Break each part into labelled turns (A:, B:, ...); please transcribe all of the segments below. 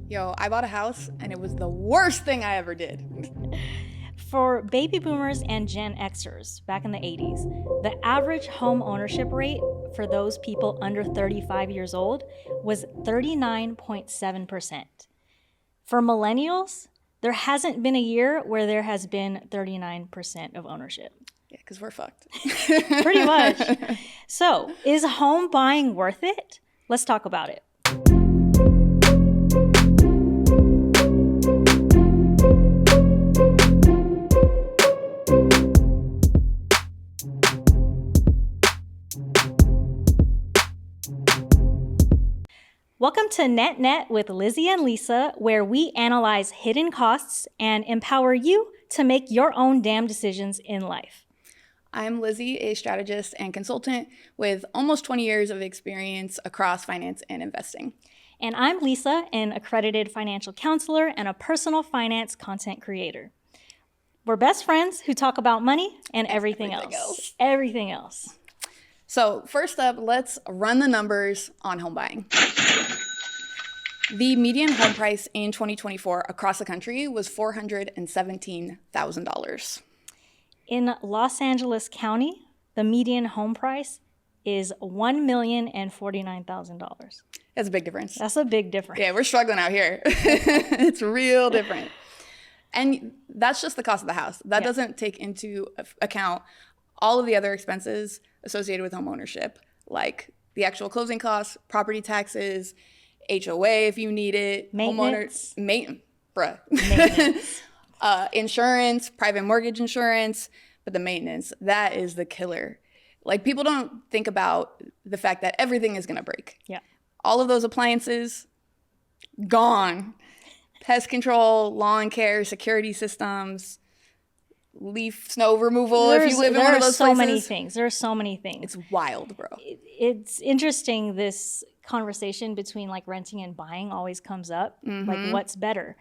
A: Yo, I bought a house and it was the worst thing I ever did.
B: For baby boomers and Gen Xers back in the 80s, the average home ownership rate for those people under 35 years old was 39.7%. For millennials, there hasn't been a year where there has been 39% of ownership.
A: Yeah, because we're fucked.
B: Pretty much. So, is home buying worth it? Let's talk about it. Welcome to Net with Lizzy and Lissa, where we analyze hidden costs and empower you to make your own damn decisions in life.
A: I'm Lizzy, a strategist and consultant with almost 20 years of experience across finance and investing.
B: And I'm Lissa, an accredited financial counselor and a personal finance content creator. We're best friends who talk about money and everything else. Everything else.
A: So first up, let's run the numbers on home buying. The median home price in 2024 across the country was $417,000.
B: In Los Angeles County, the median home price is $1,049,000.
A: That's a big difference.
B: That's a big difference.
A: Yeah, we're struggling out here. It's real different. And that's just the cost of the house. That doesn't take into account all of the other expenses associated with home ownership, like the actual closing costs, property taxes, HOA if you need it,
B: maintenance,
A: insurance, private mortgage insurance, but the maintenance, that is the killer. Like, people don't think about the fact that everything is going to break.
B: Yeah.
A: All of those appliances, gone. Pest control, lawn care, security systems, leaf snow removal if you live in one of those places.
B: There are so many things. There are so many things.
A: It's wild, bro.
B: It's interesting, this conversation between like renting and buying always comes up.
A: Mm-hmm.
B: Like, what's better?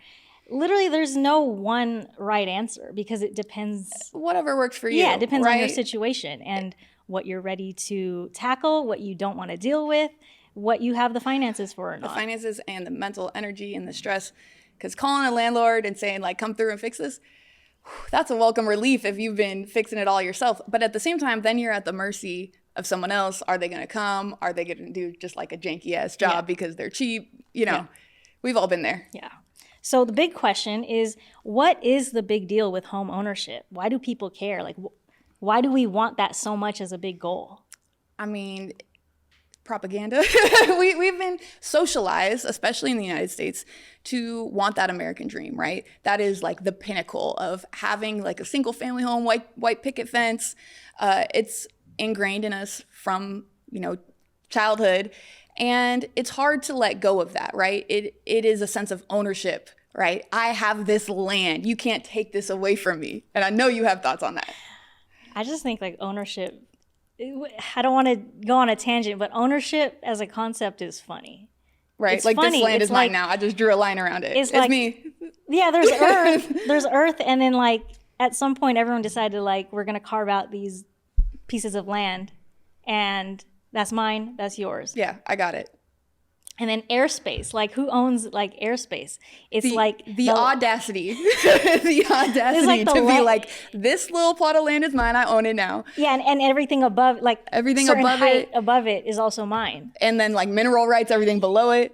B: Literally, there's no one right answer because it depends.
A: Whatever works for you.
B: Yeah, it depends
A: right?
B: on your situation and what you're ready to tackle, what you don't want to deal with, what you have the finances for or not.
A: The finances and the mental energy and the stress. Because calling a landlord and saying, like, come through and fix this, that's a welcome relief if you've been fixing it all yourself. But at the same time, then you're at the mercy of someone else. Are they going to come? Are they going to do just like a janky ass job because they're cheap? You know, we've all been there.
B: Yeah. So the big question is, what is the big deal with home ownership? Why do people care? Like, why do we want that so much as a big goal?
A: I mean, propaganda. We've been socialized, especially in the United States, to want that American dream, right? That is like the pinnacle of having like a single family home, white picket fence. It's ingrained in us from, childhood. And it's hard to let go of that, right? It is a sense of ownership, right? I have this land. You can't take this away from me. And I know you have thoughts on that.
B: I just think like ownership, I don't want to go on a tangent, but ownership as a concept is funny.
A: Right?
B: It's
A: like
B: funny.
A: This land
B: It's
A: is mine now. I just drew a line around it. It's
B: like,
A: me.
B: Yeah, there's earth. There's earth. And then like at some point everyone decided like we're going to carve out these pieces of land and that's mine, that's yours.
A: Yeah, I got it.
B: And then airspace, like who owns like airspace? It's
A: the audacity, the audacity
B: like
A: to be like, this little plot of land is mine. I own it now.
B: Yeah, and everything above, like
A: everything
B: above it is also mine.
A: And then like mineral rights, everything below it.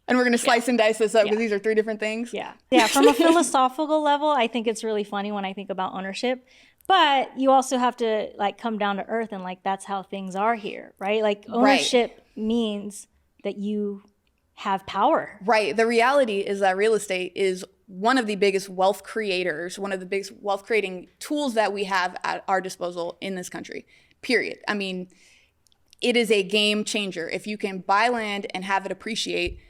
A: And we're gonna slice and dice this up because these are three different things.
B: Yeah. From a philosophical level, I think it's really funny when I think about ownership. But you also have to like come down to earth and like that's how things are here, right? Like ownership means that you have power. Right.
A: The reality is that real estate is one of the biggest wealth creators, one of the biggest wealth creating tools that we have at our disposal in this country, period. I mean, it is a game changer. If you can buy land and have it appreciate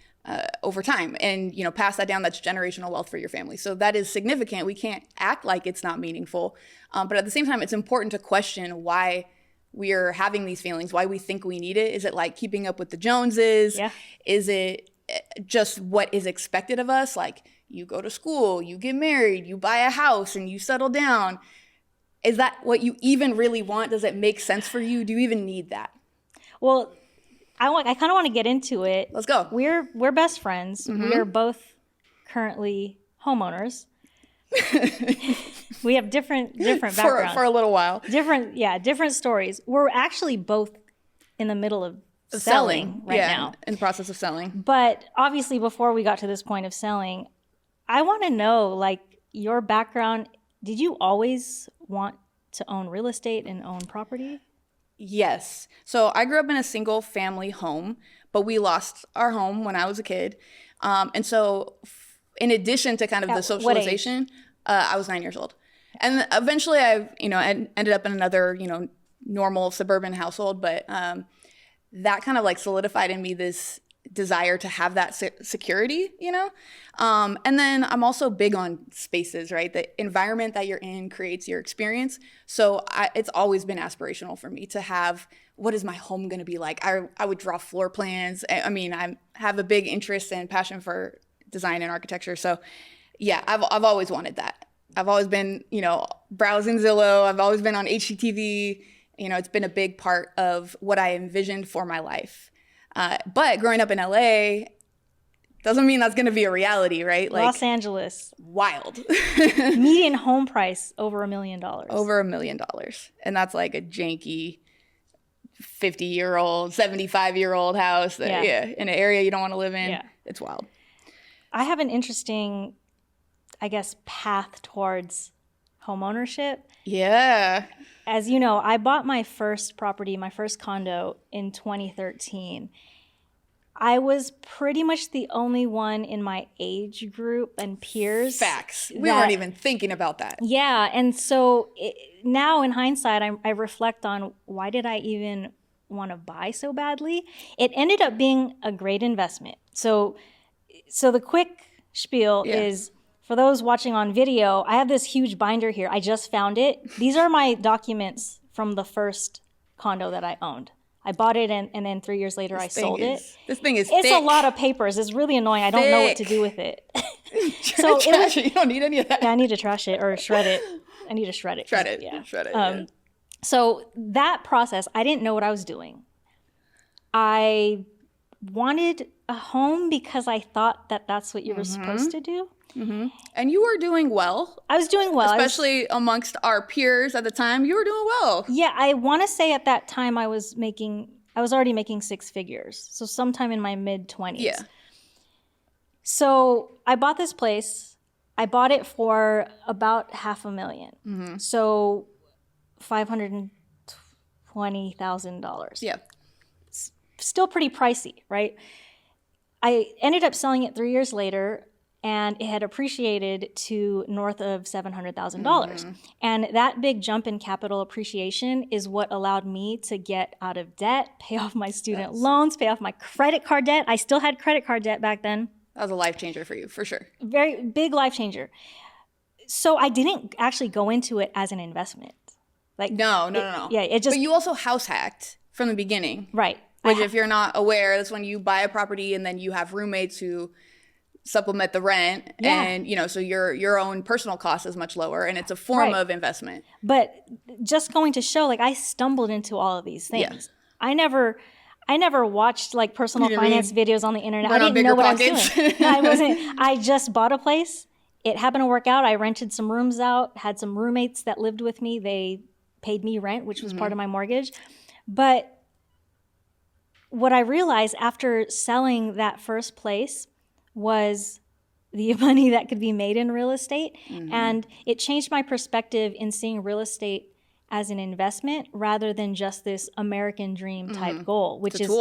A: over time and, pass that down, that's generational wealth for your family. So that is significant. We can't act like it's not meaningful. But at the same time, it's important to question why we're having these feelings, why we think we need it. Is it like keeping up with the Joneses?
B: Yeah.
A: Is it just what is expected of us? Like you go to school, you get married, you buy a house and you settle down. Is that what you even really want? Does it make sense for you? Do you even need that?
B: Well, I kind of want to get into it.
A: Let's go.
B: We're best friends. We are both currently homeowners. We have different backgrounds
A: for a little while.
B: Different stories. We're actually both in the middle of selling right now.
A: In the process of selling.
B: But obviously, before we got to this point of selling, I want to know, like, your background. Did you always want to own real estate and own property?
A: Yes. So I grew up in a single family home, but we lost our home when I was a kid. And so in addition to kind of the socialization, I was 9 years old. And eventually I ended up in another, normal suburban household, but that kind of like solidified in me this desire to have that security, and then I'm also big on spaces, right? The environment that you're in creates your experience. So it's always been aspirational for me to have, what is my home going to be like? I would draw floor plans. I mean, I have a big interest and passion for design and architecture. So yeah, I've always wanted that. I've always been, browsing Zillow. I've always been on HGTV. It's been a big part of what I envisioned for my life. But growing up in LA doesn't mean that's going to be a reality, right? Like,
B: Los Angeles.
A: Wild.
B: Median home price over $1 million.
A: Over $1 million. And that's like a janky 50-year-old, 75-year-old house that, in an area you don't want to live in. Yeah. It's wild.
B: I have an interesting, I guess, path towards home ownership.
A: Yeah.
B: As you know, I bought my first property, my first condo in 2013. I was pretty much the only one in my age group and peers.
A: Facts. We weren't even thinking about that.
B: Yeah. And so now in hindsight, I reflect on, why did I even want to buy so badly? It ended up being a great investment. So the quick spiel is, for those watching on video, I have this huge binder here. I just found it. These are my documents from the first condo that I owned. I bought it, and then 3 years later, I sold it.
A: This thing is
B: It's
A: thick.
B: a lot of papers. It's really annoying. I don't know what to do with it.
A: So trash it. You don't need any of that.
B: Yeah, I need to trash it or shred it. I need to shred it.
A: Shred it.
B: Yeah.
A: Shred it.
B: So that process, I didn't know what I was doing. I wanted a home because I thought that that's what you were supposed to do.
A: Mm-hmm. And you were doing well.
B: I was doing well.
A: Especially amongst our peers at the time. You were doing well.
B: Yeah, I want to say at that time I was already making six figures. So sometime in my mid-20s. Yeah. So I bought this place. I bought it for about $500,000. Mm-hmm. So $520,000.
A: Yeah.
B: Still pretty pricey, right? I ended up selling it 3 years later, and it had appreciated to north of $700,000. Mm-hmm. And that big jump in capital appreciation is what allowed me to get out of debt, pay off my student loans, pay off my credit card debt. I still had credit card debt back then.
A: That was a life changer for you, for sure.
B: Very big life changer. So I didn't actually go into it as an investment.
A: No.
B: Yeah, it just.
A: But you also house hacked from the beginning.
B: Right.
A: Which, if you're not aware, that's when you buy a property and then you have roommates who supplement the rent, and so your own personal cost is much lower, and it's a form of investment.
B: But just going to show, I stumbled into all of these things. Yeah. I never watched personal finance videos on the internet. I didn't know what I was doing. I just bought a place. It happened to work out. I rented some rooms out, had some roommates that lived with me. They paid me rent, which was part of my mortgage. But what I realized after selling that first place was the money that could be made in real estate. Mm-hmm. And it changed my perspective in seeing real estate as an investment rather than just this American dream type goal, which is,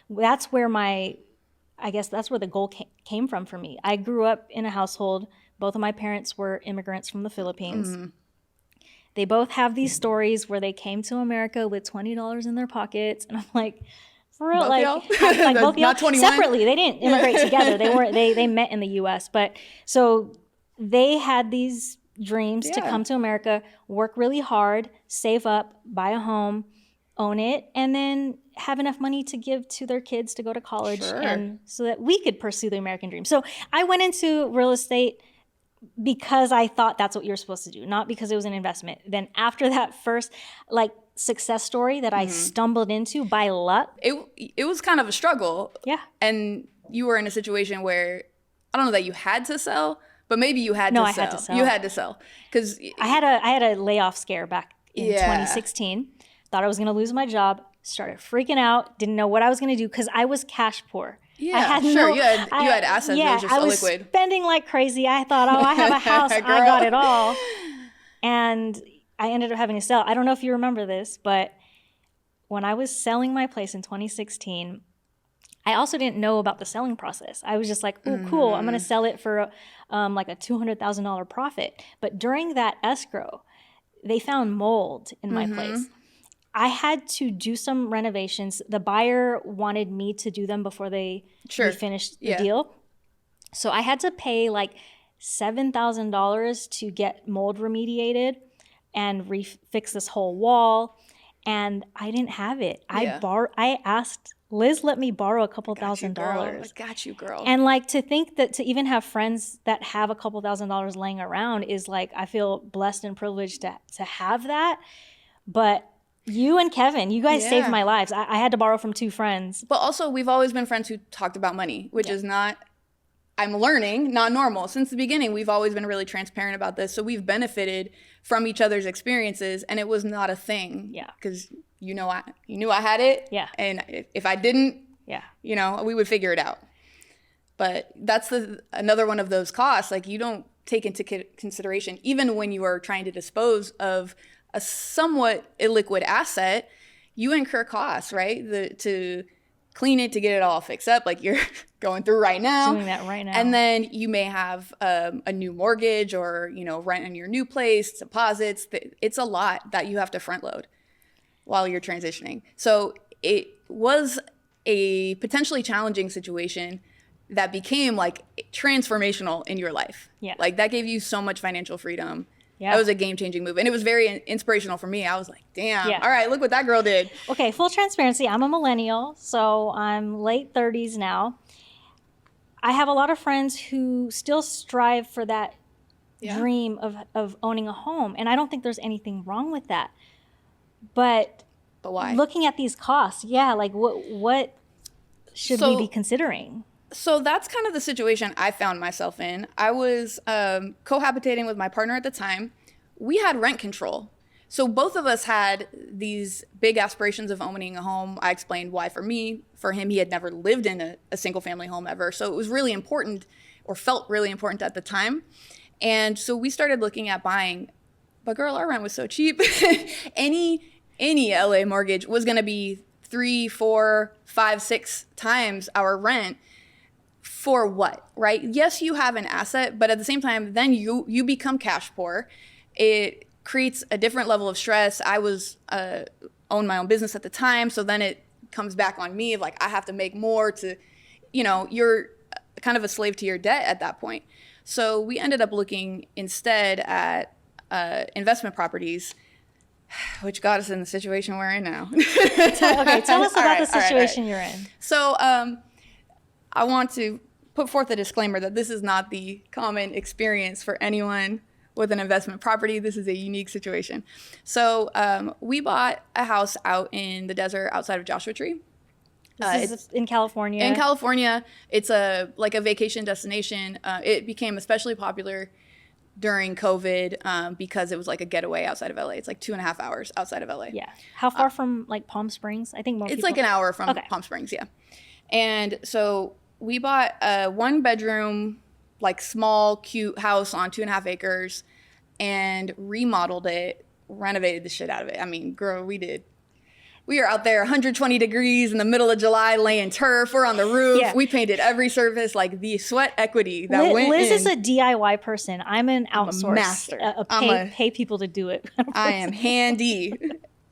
B: that's where the goal came from for me. I grew up in a household, both of my parents were immigrants from the Philippines. Mm-hmm. They both have these stories where they came to America with $20 in their pockets. And I'm like, for real, both y'all separately. They didn't immigrate together. They met in the U.S. But so they had these dreams to come to America, work really hard, save up, buy a home, own it, and then have enough money to give to their kids to go to college, and so that we could pursue the American dream. So I went into real estate because I thought that's what you're supposed to do, not because it was an investment. Then after that first, success story that I stumbled into by luck.
A: It was kind of a struggle.
B: Yeah.
A: And you were in a situation where, I don't know that you had to sell, but maybe you had
B: No,
A: to
B: I
A: sell.
B: had to sell.
A: You had to sell. Because
B: I had a layoff scare back in 2016. Thought I was going to lose my job. Started freaking out. Didn't know what I was going to do because I was cash poor.
A: Yeah,
B: I had
A: sure. You had assets.
B: Yeah,
A: It was just
B: I was
A: illiquid.
B: spending like crazy. I thought, oh, I have a house. I got it all. And I ended up having to sell. I don't know if you remember this, but when I was selling my place in 2016, I also didn't know about the selling process. I was just like, oh, cool. I'm going to sell it for like a $200,000 profit. But during that escrow, they found mold in my place. I had to do some renovations. The buyer wanted me to do them before we finished the deal. So I had to pay like $7,000 to get mold remediated and fix this whole wall. And I didn't have it. I asked Liz, let me borrow a couple $1,000.
A: I got you, girl.
B: And like to think that to even have friends that have a couple $1,000 laying around is like, I feel blessed and privileged to have that. But you and Kevin, you guys saved my lives. I had to borrow from 2 friends.
A: But also, we've always been friends who talked about money, which is not, I'm learning, not normal. Since the beginning, we've always been really transparent about this. So we've benefited from each other's experiences, and it was not a thing.
B: Yeah.
A: Because you knew I had it.
B: Yeah.
A: And if I didn't,
B: you know,
A: we would figure it out. But that's another one of those costs. Like, you don't take into consideration, even when you are trying to dispose of a somewhat illiquid asset, you incur costs, right? To clean it, to get it all fixed up, like you're going through right now.
B: Doing that right now.
A: And then you may have a new mortgage or, rent in your new place, deposits. It's a lot that you have to front load while you're transitioning. So it was a potentially challenging situation that became like transformational in your life.
B: Yeah.
A: Like that gave you so much financial freedom.
B: Yeah.
A: That was a game-changing move. And it was very inspirational for me. I was like, damn,
B: Yeah.
A: all right, look what that girl did.
B: Okay, full transparency. I'm a millennial, so I'm late 30s now. I have a lot of friends who still strive for that dream of owning a home. And I don't think there's anything wrong with that. But
A: why?
B: Looking at these costs, like what should we be considering?
A: So that's kind of the situation I found myself in. I was cohabitating with my partner at the time. We had rent control. So both of us had these big aspirations of owning a home. I explained why for me. For him, he had never lived in a single family home ever. So it was really important, or felt really important at the time. And so we started looking at buying. But girl, our rent was so cheap. Any LA mortgage was going to be 3, 4, 5, 6 times our rent. For what, right? Yes, you have an asset, but at the same time, then you become cash poor. It creates a different level of stress. I was owned my own business at the time, so then it comes back on me of like I have to make more to, you're kind of a slave to your debt at that point. So we ended up looking instead at investment properties, which got us in the situation we're in now.
B: Tell us about the situation you're in.
A: So I want to put forth a disclaimer that this is not the common experience for anyone with an investment property. This is a unique situation. So we bought a house out in the desert outside of Joshua Tree.
B: This is in California.
A: In California, it's a vacation destination. It became especially popular during COVID because it was like a getaway outside of LA. It's like 2.5 hours outside of LA.
B: Yeah. How far from like Palm Springs? I think
A: it's like an hour from Palm Springs. Yeah. And so we bought a 1-bedroom, like small, cute house on 2.5 acres and remodeled it, renovated the shit out of it. I mean, girl, we did. We are out there 120 degrees in the middle of July laying turf. We're on the roof. Yeah. We painted every surface, like the sweat equity that went
B: Liz
A: in.
B: is a DIY person. I'm an outsource.
A: I'm a master.
B: Pay people to do it.
A: I am handy.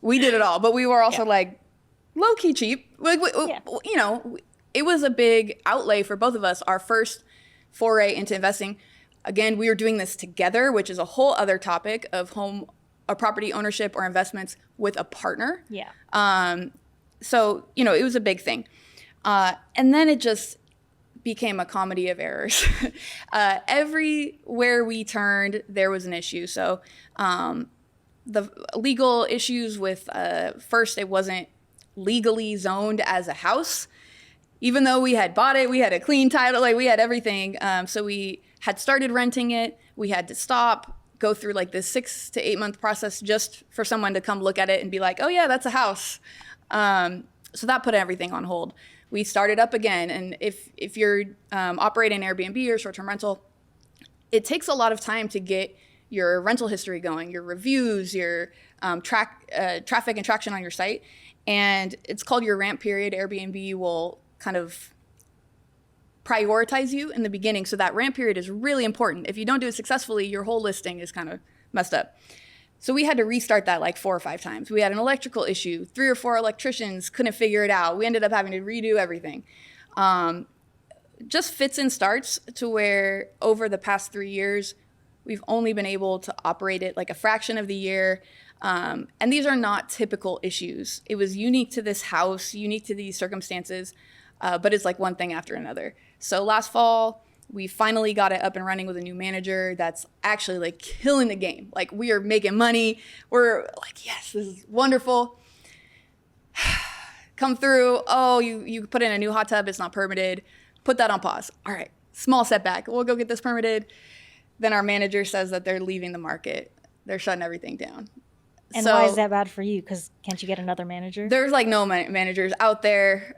A: We did it all. But we were also like low-key cheap. It was a big outlay for both of us. Our first foray into investing. Again, we were doing this together, which is a whole other topic of property ownership or investments with a partner.
B: Yeah.
A: So, it was a big thing. And then it just became a comedy of errors. Everywhere we turned, there was an issue. So the legal issues with, first, it wasn't legally zoned as a house. Even though we had bought it, we had a clean title, like we had everything. So we had started renting it. We had to stop, go through like this 6 to 8 month process just for someone to come look at it and be like, oh yeah, that's a house. So that put everything on hold. We started up again. And if you're operating Airbnb or short-term rental, it takes a lot of time to get your rental history going, your reviews, your traffic and traction on your site. And it's called your ramp period. Airbnb will kind of prioritize you in the beginning. So that ramp period is really important. If you don't do it successfully, your whole listing is kind of messed up. So we had to restart that like 4 or 5 times. We had an electrical issue. 3 or 4 electricians couldn't figure it out. We ended up having to redo everything. Just fits and starts to where over the past 3 years, we've only been able to operate it like a fraction of the year. And these are not typical issues. It was unique to this house, unique to these circumstances. But it's like one thing after another. So last fall, we finally got it up and running with a new manager that's actually like killing the game. Like we are making money. We're like, yes, this is wonderful. Come through. Oh, you put in a new hot tub. It's not permitted. Put that on pause. All right, small setback. We'll go get this permitted. Then our manager says that they're leaving the market. They're shutting everything down.
B: And why is that bad for you? Because can't you get another manager?
A: There's like no managers out there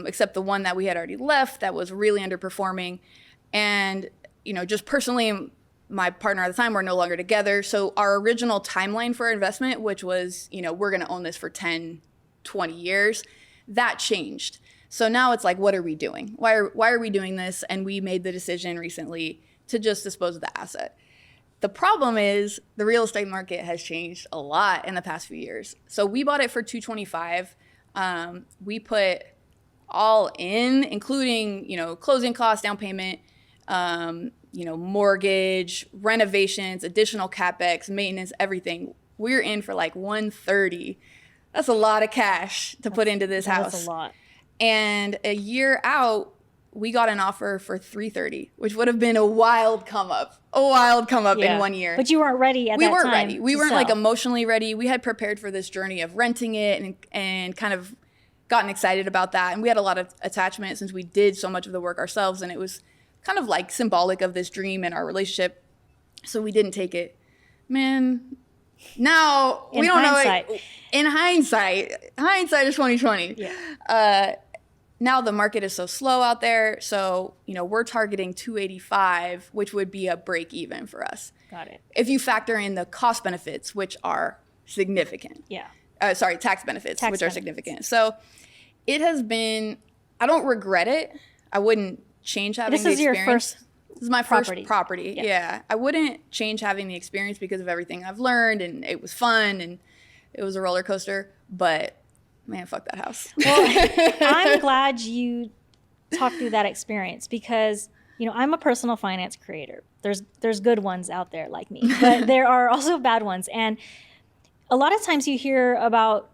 A: except the one that we had already left that was really underperforming. And, just personally, my partner at the time, we're no longer together. So our original timeline for investment, which was, we're going to own this for 10, 20 years, that changed. So now it's like, what are we doing? Why are we doing this? And we made the decision recently to just dispose of the asset. The problem is the real estate market has changed a lot in the past few years. So we bought it for $225. We put all in, including, closing costs, down payment, mortgage, renovations, additional CapEx, maintenance, everything. We're in for like $130. That's a lot of cash to put into this house.
B: That's a lot.
A: And a year out, we got an offer for $330, which would have been a wild come up in 1 year.
B: But you weren't ready at that time.
A: We weren't ready. We weren't like emotionally ready. We had prepared for this journey of renting it and kind of gotten excited about that. And we had a lot of attachment since we did so much of the work ourselves. And it was kind of like symbolic of this dream and our relationship. So we didn't take it. Man, now we don't know. Like, in hindsight is 2020. Yeah. Now the market is so slow out there. So, we're targeting 285, which would be a break even for us.
B: Got it.
A: If you factor in the cost benefits, which are significant.
B: Yeah.
A: Tax benefits, which are significant. So it has been, I don't regret it. I wouldn't change having the experience. This is my first property. Yeah. I wouldn't change having the experience because of everything I've learned, and it was fun and it was a roller coaster, but man, fuck that house.
B: Well, I'm glad you talked through that experience because, I'm a personal finance creator. There's good ones out there like me, but there are also bad ones. And a lot of times you hear about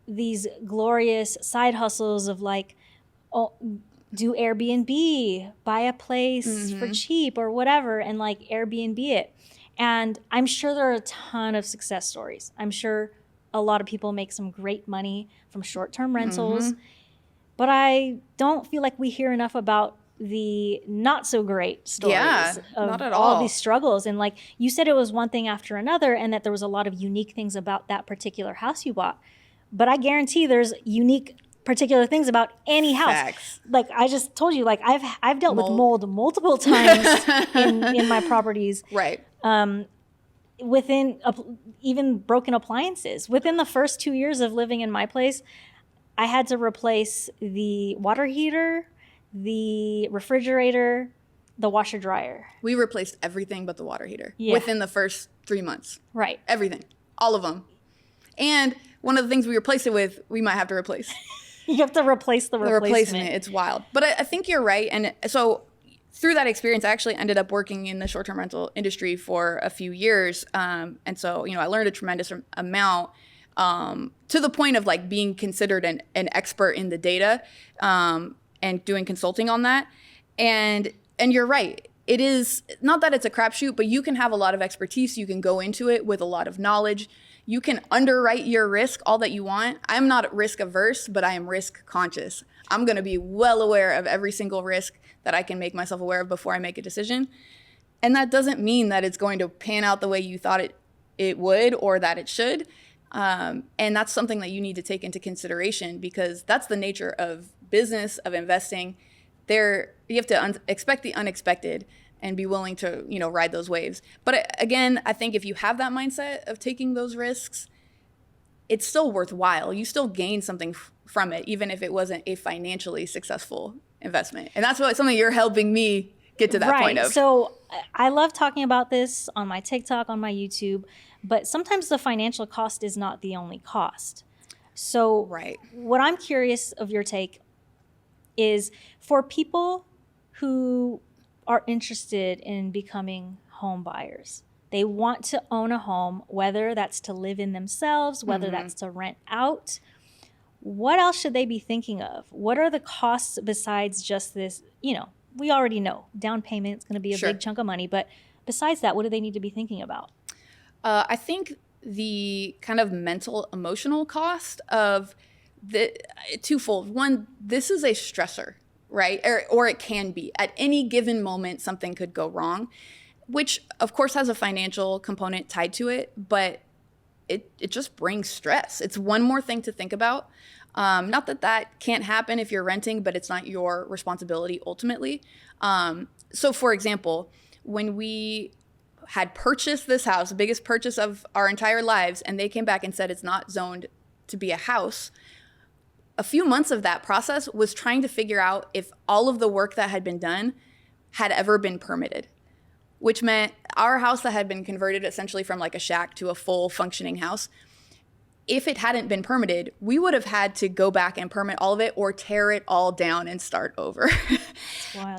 B: these glorious side hustles of like, oh, do Airbnb, buy a place for cheap or whatever, and like Airbnb it. And I'm sure there are a ton of success stories. I'm sure a lot of people make some great money from short-term rentals, but I don't feel like we hear enough about the not so great stories of
A: not at
B: all these struggles. And like you said, it was one thing after another, and that there was a lot of unique things about that particular house you bought. But I guarantee there's unique particular things about any house.
A: Facts.
B: Like I just told you, like I've dealt with mold multiple times in my properties.
A: Right.
B: Within even broken appliances. Within the first 2 years of living in my place, I had to replace the water heater, the refrigerator, the washer dryer.
A: We replaced everything but the water heater within the first 3 months.
B: Right.
A: Everything. All of them. And one of the things we replaced it with, we might have to replace.
B: You have to replace the replacement.
A: It's wild. But I think you're right. And so through that experience, I actually ended up working in the short-term rental industry for a few years. And so, I learned a tremendous amount to the point of like being considered an expert in the data and doing consulting on that. And you're right. it is not that it's a crapshoot, but you can have a lot of expertise. You can go into it with a lot of knowledge. You can underwrite your risk all that you want. I'm not risk averse, but I am risk conscious. I'm going to be well aware of every single risk that I can make myself aware of before I make a decision. And that doesn't mean that it's going to pan out the way you thought it would or that it should. And that's something that you need to take into consideration, because that's the nature of business, of investing. You have to expect the unexpected and be willing to, ride those waves. But again, I think if you have that mindset of taking those risks, it's still worthwhile. You still gain something from it, even if it wasn't a financially successful investment. And that's something you're helping me get to that point of.
B: So I love talking about this on my TikTok, on my YouTube, but sometimes the financial cost is not the only cost. So what I'm curious of your take is, for people who are interested in becoming home buyers, they want to own a home, whether that's to live in themselves, whether that's to rent out. What else should they be thinking of? What are the costs besides just this? We already know down payment is going to be a big chunk of money, but besides that, what do they need to be thinking about?
A: I think the kind of mental, emotional cost of twofold. One, this is a stressor, right? Or it can be. At any given moment, something could go wrong, which of course has a financial component tied to it, but it just brings stress. It's one more thing to think about. Not that can't happen if you're renting, but it's not your responsibility ultimately. So for example, when we had purchased this house, the biggest purchase of our entire lives, and they came back and said it's not zoned to be a house, a few months of that process was trying to figure out if all of the work that had been done had ever been permitted, which meant our house that had been converted essentially from like a shack to a full functioning house, if it hadn't been permitted, we would have had to go back and permit all of it or tear it all down and start over.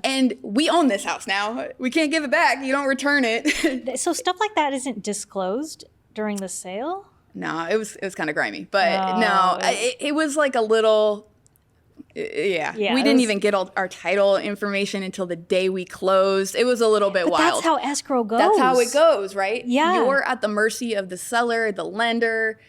A: And we own this house now. We can't give it back. You don't return it.
B: So stuff like that isn't disclosed during the sale?
A: No, it was kind of grimy. But it was like a little... Yeah, we didn't even get our title information until the day we closed. It was a little bit wild.
B: That's how escrow goes.
A: That's how it goes, right?
B: Yeah.
A: You're at the mercy of the seller, the lender.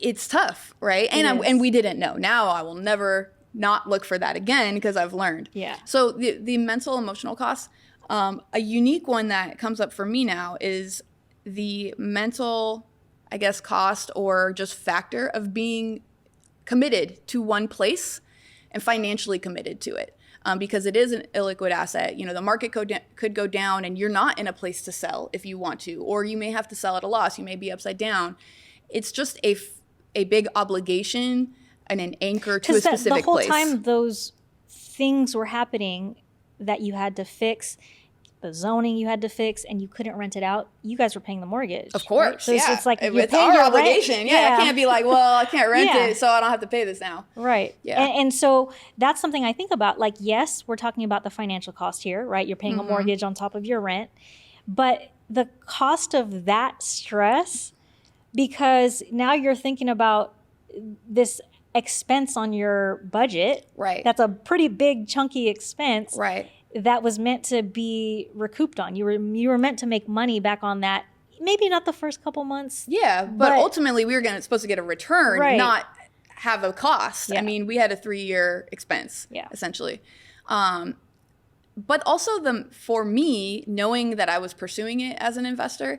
A: It's tough, right? And we didn't know. Now I will never not look for that again because I've learned.
B: Yeah.
A: So the mental, emotional costs, a unique one that comes up for me now is the mental, I guess, cost or just factor of being committed to one place and financially committed to it, because it is an illiquid asset. The market could go down and you're not in a place to sell if you want to, or you may have to sell at a loss. You may be upside down. It's just a big obligation and an anchor to a specific place.
B: The whole time those things were happening that you had to fix, the zoning you had to fix, and you couldn't rent it out, you guys were paying the mortgage.
A: Of course,
B: right? So it's like
A: it's our obligation. Yeah, I can't be like, well, I can't rent it, so I don't have to pay this now.
B: Right. Yeah. And so that's something I think about. Like, yes, we're talking about the financial cost here, right? You're paying a mortgage on top of your rent, but the cost of that stress, because now you're thinking about this expense on your budget.
A: Right.
B: That's a pretty big, chunky expense.
A: Right.
B: That was meant to be recouped on. You were meant to make money back on that. Maybe not the first couple months.
A: Yeah, but ultimately we were supposed to get a return, not have a cost.
B: Yeah.
A: I mean, we had a 3-year expense, essentially. But also for me, knowing that I was pursuing it as an investor,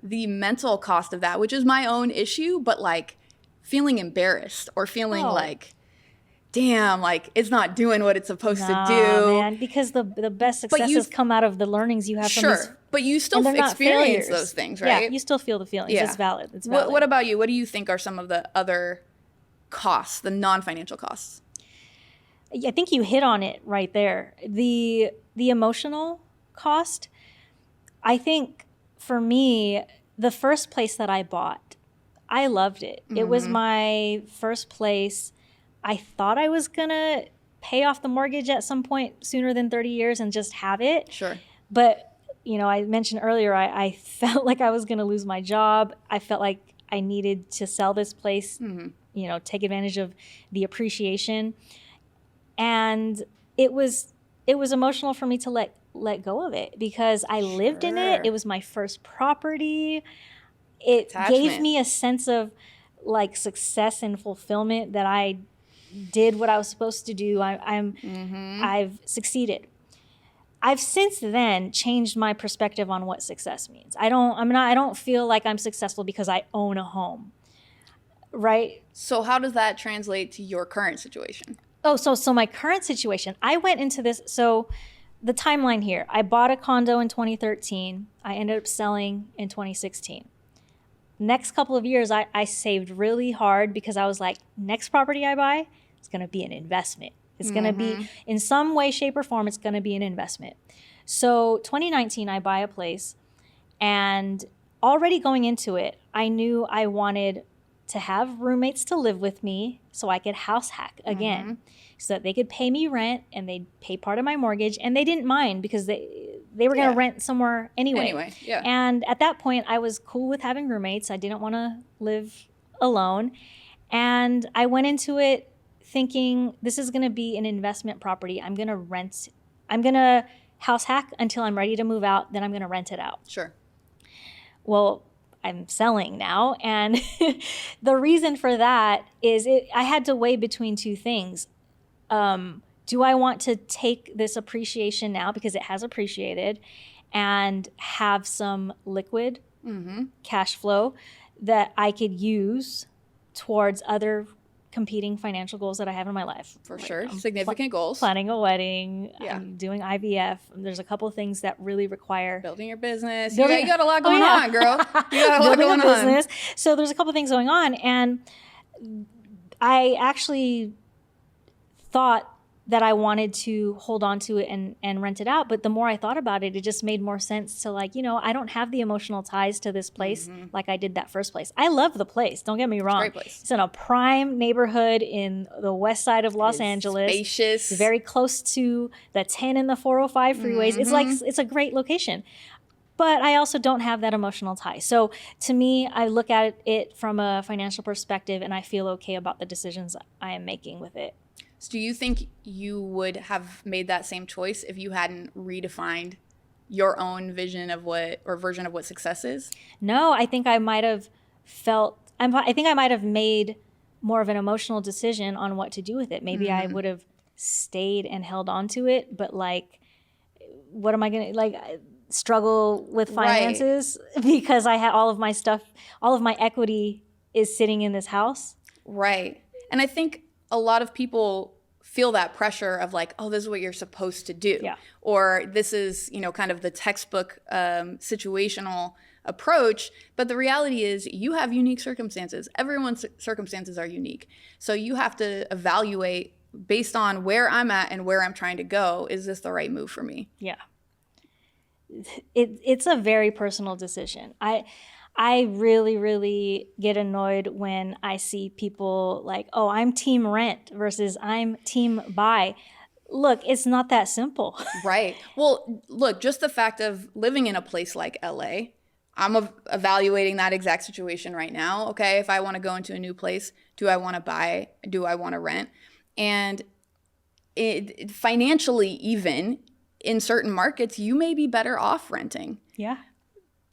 A: the mental cost of that, which is my own issue, but like feeling embarrassed or feeling like, damn, like it's not doing what it's supposed to do.
B: Man, because the best successes come out of the learnings you have from these.
A: But you still experience those things, right?
B: Yeah, you still feel the feelings.
A: Yeah.
B: It's valid. It's valid.
A: What about you? What do you think are some of the other costs, the non-financial costs?
B: I think you hit on it right there. The emotional cost, I think for me, the first place that I bought, I loved it. It was my first place. I thought I was going to pay off the mortgage at some point sooner than 30 years and just have it.
A: Sure.
B: But, I mentioned earlier, I felt like I was going to lose my job. I felt like I needed to sell this place, take advantage of the appreciation. And it was emotional for me to let let go of it because I lived in it.
A: Sure.
B: It was my first property. It gave
A: Attachment.
B: me a sense of like success and fulfillment that I did what I was supposed to do. I've succeeded. I've since then changed my perspective on what success means. I don't feel like I'm successful because I own a home. Right?
A: So how does that translate to your current situation?
B: Oh, so my current situation, I went into this, so the timeline here, I bought a condo in 2013. I ended up selling in 2016. Next couple of years, I saved really hard because I was like, next property I buy, it's going to be an investment. It's going to be, in some way, shape, or form, it's going to be an investment. So 2019, I buy a place, and already going into it, I knew I wanted to have roommates to live with me so I could house hack again, so that they could pay me rent and they'd pay part of my mortgage, and they didn't mind because they were going to rent somewhere anyway. And at that point, I was cool with having roommates. I didn't want to live alone. And I went into it thinking this is going to be an investment property. I'm going to house hack until I'm ready to move out. Then I'm going to rent it out.
A: Sure.
B: Well, I'm selling now. And the reason for that is I had to weigh between two things. Do I want to take this appreciation now because it has appreciated and have some liquid cash flow that I could use towards other competing financial goals that I have in my life?
A: For sure. Significant goals.
B: Planning a wedding, I'm doing IVF. There's a couple of things that really require
A: building your business. You got a lot going on, girl. You got a lot
B: building
A: going
B: a business. So there's a couple of things going on. And I actually thought that I wanted to hold on to it and rent it out. But the more I thought about it, it just made more sense to I don't have the emotional ties to this place like I did that first place. I love the place. Don't get me wrong.
A: It's a great place.
B: It's in a prime neighborhood in the west side of Los Angeles.
A: Spacious.
B: It's very close to the 10 and the 405 freeways. It's a great location. But I also don't have that emotional tie. So to me, I look at it from a financial perspective and I feel okay about the decisions I am making with it.
A: So do you think you would have made that same choice if you hadn't redefined your own vision of version of what success is?
B: No, I think I might have made more of an emotional decision on what to do with it. Maybe I would have stayed and held on to it, but what am I going to struggle with finances because I had all of my stuff, all of my equity is sitting in this house?
A: Right. And I think a lot of people feel that pressure of oh, this is what you're supposed to do.
B: Yeah.
A: Or this is, kind of the textbook situational approach. But the reality is you have unique circumstances. Everyone's circumstances are unique. So you have to evaluate based on where I'm at and where I'm trying to go. Is this the right move for me?
B: Yeah. It's a very personal decision. I really, really get annoyed when I see people oh, I'm team rent versus I'm team buy. Look, it's not that simple.
A: Right. Well, look, just the fact of living in a place like LA, I'm evaluating that exact situation right now. Okay, if I want to go into a new place, do I want to buy? Do I want to rent? And financially, even in certain markets, you may be better off renting.
B: Yeah.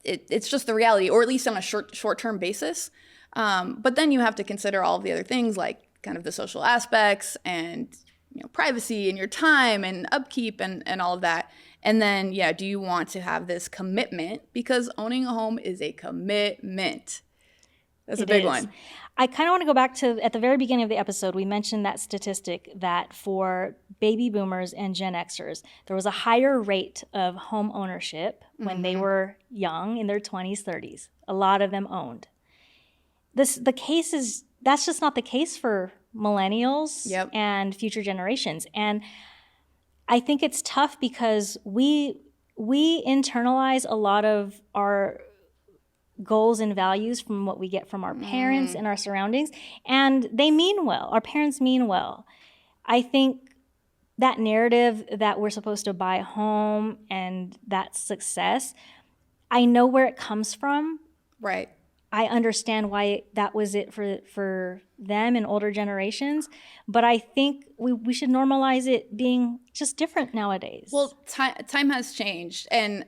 A: It's just the reality, or at least on a short-term basis. But then you have to consider all of the other things like kind of the social aspects and privacy and your time and upkeep and all of that. And then, do you want to have this commitment? Because owning a home is a commitment. That's a big one.
B: I kind of want to go back to, at the very beginning of the episode, we mentioned that statistic that for baby boomers and Gen Xers, there was a higher rate of home ownership when they were young, in their 20s, 30s. A lot of them owned. That's just not the case for millennials and future generations. And I think it's tough because we internalize a lot of our goals and values from what we get from our parents and our surroundings, and they mean well. Our parents mean well. I think that narrative that we're supposed to buy a home and that's success, I know where it comes from.
A: Right.
B: I understand why that was it for them and older generations, but I think we should normalize it being just different nowadays.
A: Well, time has changed. And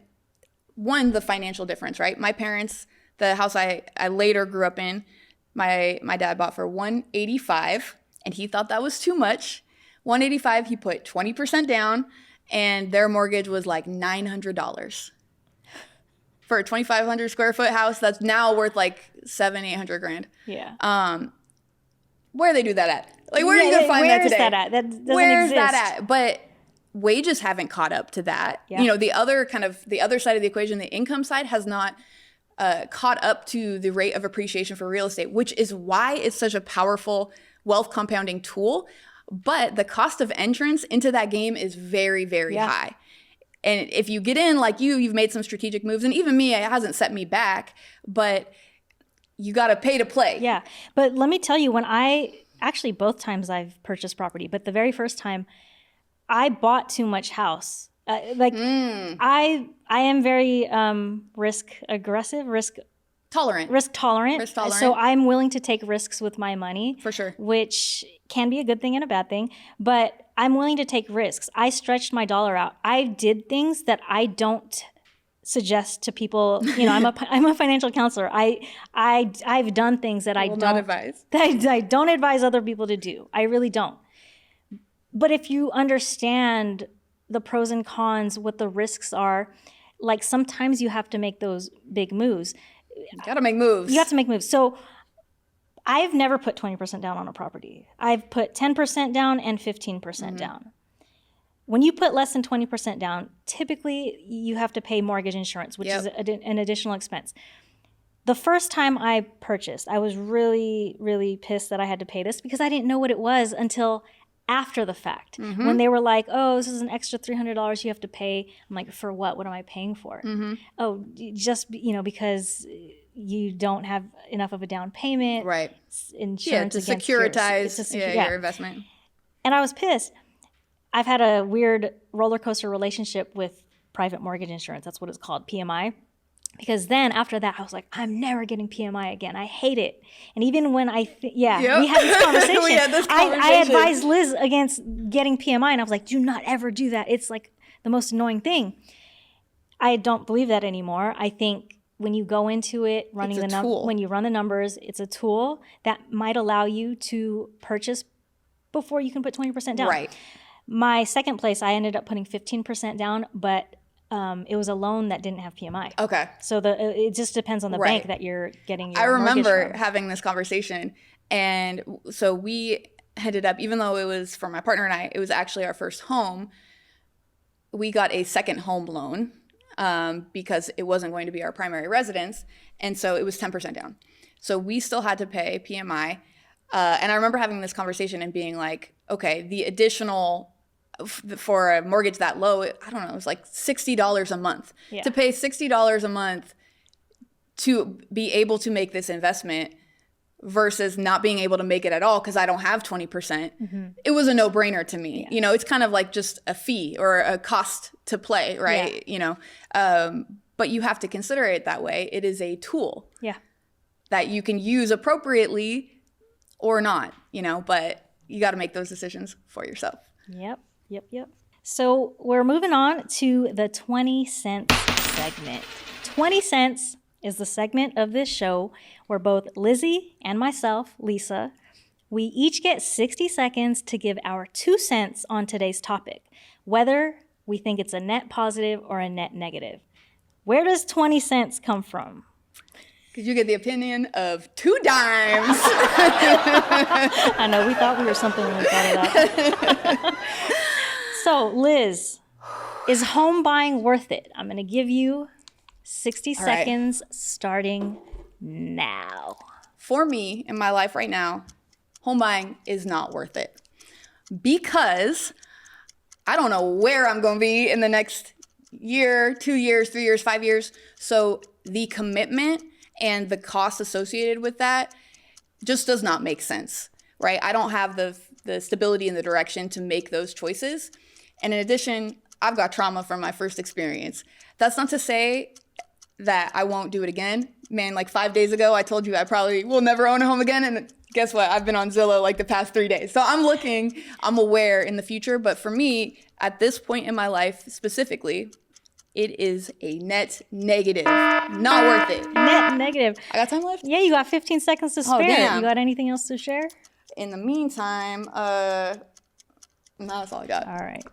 A: one, the financial difference, right? My parents, the house I later grew up in, my dad bought for $185, and he thought that was too much. $185, he put 20% down, and their mortgage was like $900. For a 2,500 square foot house that's now worth like $700-800 grand.
B: Yeah.
A: Where do they do that at? Like, where are you gonna find that today?
B: Where's that at? That doesn't
A: Where's
B: exist.
A: that at? But wages haven't caught up to that.
B: Yeah.
A: You know, the other side of the equation, the income side, has not caught up to the rate of appreciation for real estate, which is why it's such a powerful wealth compounding tool. But the cost of entrance into that game is very, very high. And if you get in like you've made some strategic moves. And even me, it hasn't set me back. But you got to pay to play.
B: Yeah. But let me tell you, actually both times I've purchased property, but the very first time I bought too much house. I am very risk tolerant. So I'm willing to take risks with my money.
A: For sure.
B: Which can be a good thing and a bad thing, but I'm willing to take risks. I stretched my dollar out. I did things that I don't suggest to people. You know, I'm a financial counselor. I've done things that I don't
A: advise.
B: That I don't advise other people to do. I really don't. But if you understand the pros and cons, what the risks are, like sometimes you have to make those big moves.
A: You got to make moves.
B: You have to make moves. So I've never put 20% down on a property. I've put 10% down and 15% down. When you put less than 20% down, typically you have to pay mortgage insurance, which is an additional expense. The first time I purchased, I was really, really pissed that I had to pay this because I didn't know what it was until after the fact. When they were like, oh, this is an extra $300 you have to pay. I'm like, for what? What am I paying for? Oh, just, because you don't have enough of a down payment.
A: Right.
B: Insurance
A: to securitize your investment.
B: And I was pissed. I've had a weird roller coaster relationship with private mortgage insurance. That's what it's called, PMI. Because then after that, I was like, I'm never getting PMI again. I hate it. And even when we had this conversation. I advised Liz against getting PMI. And I was like, do not ever do that. It's like the most annoying thing. I don't believe that anymore. I think when you go into it, when you run the numbers, it's a tool that might allow you to purchase before you can put 20% down.
A: Right.
B: My second place, I ended up putting 15% down, but it was a loan that didn't have PMI.
A: Okay.
B: So it just depends on the bank that you're getting your
A: I remember
B: mortgage from.
A: having this conversation. And so we ended up, even though it was for my partner and I, it was actually our first home, we got a second home loan because it wasn't going to be our primary residence. And so it was 10% down. So we still had to pay PMI. And I remember having this conversation and being like, okay, the additional for a mortgage that low, I don't know, it was like $60 a month. Yeah. To pay $60 a month to be able to make this investment versus not being able to make it at all because I don't have 20%, it was a no-brainer to me. Yeah. It's kind of like just a fee or a cost to play, right? Yeah. But you have to consider it that way. It is a tool that you can use appropriately or not, but you got to make those decisions for yourself.
B: Yep. So we're moving on to the 20 cents segment. 20 cents is the segment of this show where both Lizzy and myself, Lissa, we each get 60 seconds to give our 2 cents on today's topic, whether we think it's a net positive or a net negative. Where does 20 cents come from?
A: Because you get the opinion of 2 dimes.
B: I know, we thought we were something when we thought of that. So, Liz, is home buying worth it? I'm going to give you 60 seconds starting now.
A: For me, in my life right now, home buying is not worth it. Because I don't know where I'm going to be in the next year, 2 years, 3 years, 5 years. So the commitment and the cost associated with that just does not make sense, right? I don't have the stability and the direction to make those choices. And in addition, I've got trauma from my first experience. That's not to say that I won't do it again. Man, like 5 days ago, I told you I probably will never own a home again. And guess what? I've been on Zillow like the past 3 days. So I'm aware in the future. But for me, at this point in my life specifically, it is a net negative. Not worth it.
B: Net negative.
A: I got time left?
B: Yeah, you got 15 seconds to spare.
A: Damn.
B: You got anything else to share?
A: In the meantime, no, that's all I got.
B: All right.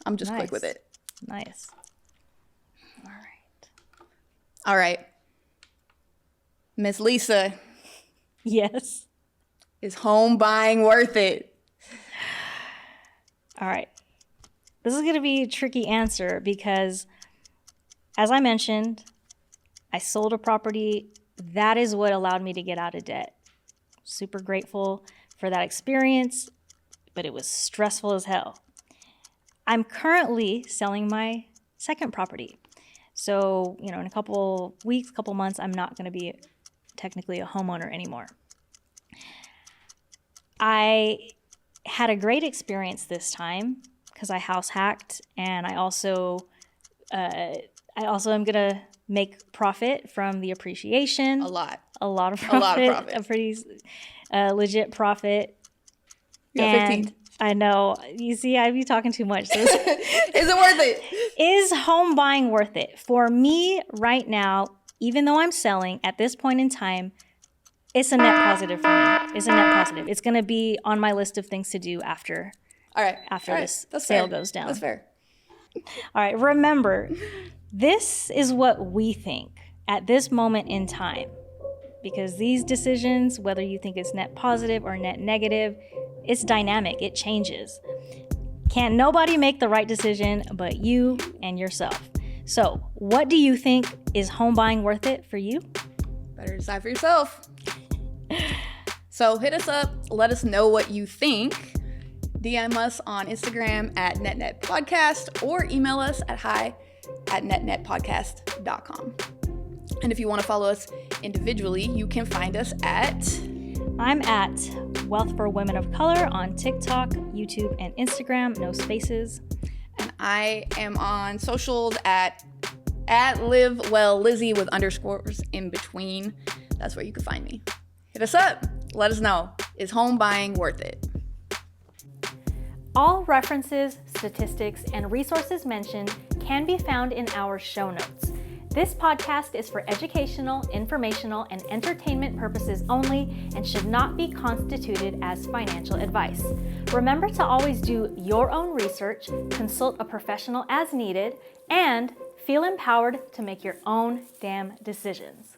A: I'm just quick with it.
B: Nice.
A: All right. Miss Lissa.
B: Yes.
A: Is home buying worth it?
B: All right. This is going to be a tricky answer because, as I mentioned, I sold a property. That is what allowed me to get out of debt. Super grateful for that experience, but it was stressful as hell. I'm currently selling my second property. So, in a couple weeks, couple months, I'm not going to be technically a homeowner anymore. I had a great experience this time because I house hacked, and I also am going to make profit from the appreciation.
A: A lot
B: of profit. A pretty legit profit.
A: Yeah, 15.
B: I know. You see, I'd be talking too much. So
A: is it worth it?
B: Is home buying worth it? For me right now, even though I'm selling at this point in time, it's a net positive for me. It's a net positive. It's going to be on my list of things to do after this sale goes down.
A: That's fair.
B: All right. Remember, this is what we think at this moment in time. Because these decisions, whether you think it's net positive or net negative, it's dynamic. It changes. Can't nobody make the right decision but you and yourself. So, what do you think? Is home buying worth it for you?
A: Better decide for yourself. So hit us up. Let us know what you think. DM us on Instagram at netnetpodcast or email us at hi@netnetpodcast.com. And if you want to follow us individually, you can find us at...
B: I'm at Wealth for Women of Color on TikTok, YouTube, and Instagram. No spaces.
A: And I am on socials at Live Well Lizzy with underscores in between. That's where you can find me. Hit us up. Let us know. Is home buying worth it?
B: All references, statistics, and resources mentioned can be found in our show notes. This podcast is for educational, informational, and entertainment purposes only and should not be constituted as financial advice. Remember to always do your own research, consult a professional as needed, and feel empowered to make your own damn decisions.